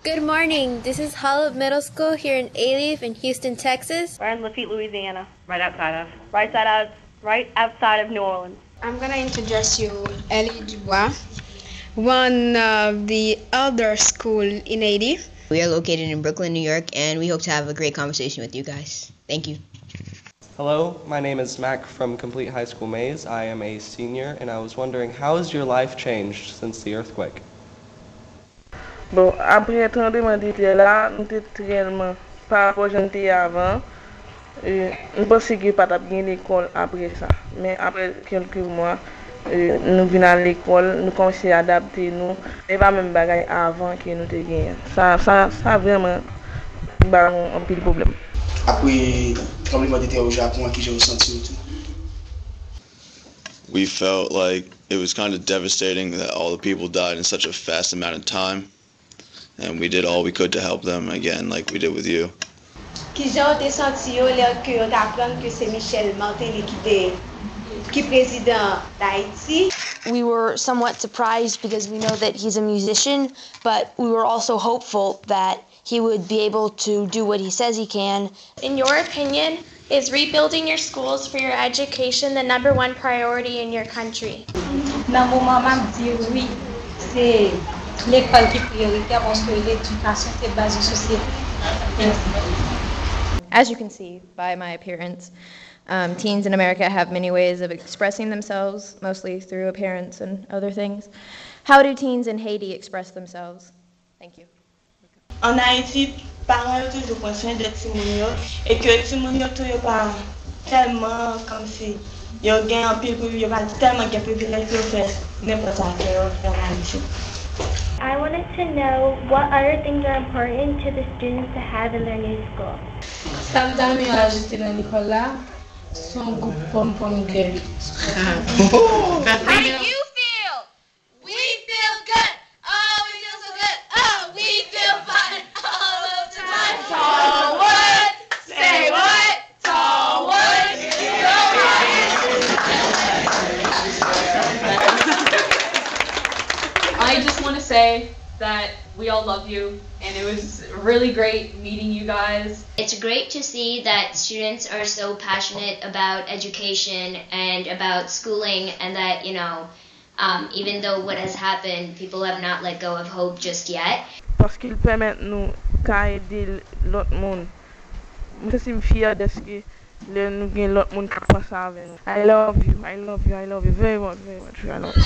Good morning. This is Holland Middle School here in Alief in Houston, Texas. We're in Lafitte, Louisiana. Right outside of New Orleans. I'm going to introduce you Ellie Dubois, one of the elder school in Haiti. We are located in Brooklyn, New York, and we hope to have a great conversation with you guys. Thank you. Hello, my name is Mac from Complete High School Maize. I am a senior, and I was wondering, how has your life changed since the earthquake? Bon, après tremblement de terre là, nous étions réellement par rapport à j'étais avant. Nous pensons que pas bien l'école après ça. Mais après quelques mois, nous venons à l'école, nous commençons à adapter nous. Et pas même bagaille avant que nous te gagnions. Ça vraiment un petit problème. Après tremblement de terre au Japon, qui j'ai ressenti tout. We felt like it was kind of devastating that all the people died in such a fast amount of time. And we did all we could to help them, again, like we did with you. Qui j'ai senti que on apprend que c'est Michel Martelly qui président d'Haïti. We were somewhat surprised because we know that he's a musician, but we were also hopeful that he would be able to do what he says he can. In your opinion, is rebuilding your schools for your education the #1 priority in your country? Dans mon maman dit oui, c'est l'école qui est prioritaire parce que l'éducation c'est base de société. As you can see by my appearance, teens in America have many ways of expressing themselves, mostly through appearance and other things. How do teens in Haiti express themselves? Thank you. En Haïti, parents ont toujours pris soin de Timonio et que Timonio n'est pas tellement comme si ils ont gagné un peu, ils ont tellement de privilèges pour faire n'importe quoi en Haïti. I wanted to know what other things are important to the students to have in their new school. Sam d'amis ont ajouté dans l'école là, son groupe pom-pom girl. How do you feel? We feel good. Oh, we feel so good. Oh, we feel fine all of the time. Tall wood, say what? Tall wood, I just want to say that we all love you, and it was really great meeting you guys. It's great to see that students are so passionate about education and about schooling, and that, even though what has happened, people have not let go of hope just yet. Parce qu'ils permettent nous d'aider l'autre monde. Je suis fière de ce que nous avons l'autre monde qui pense avec nous. I love you very much, I love you.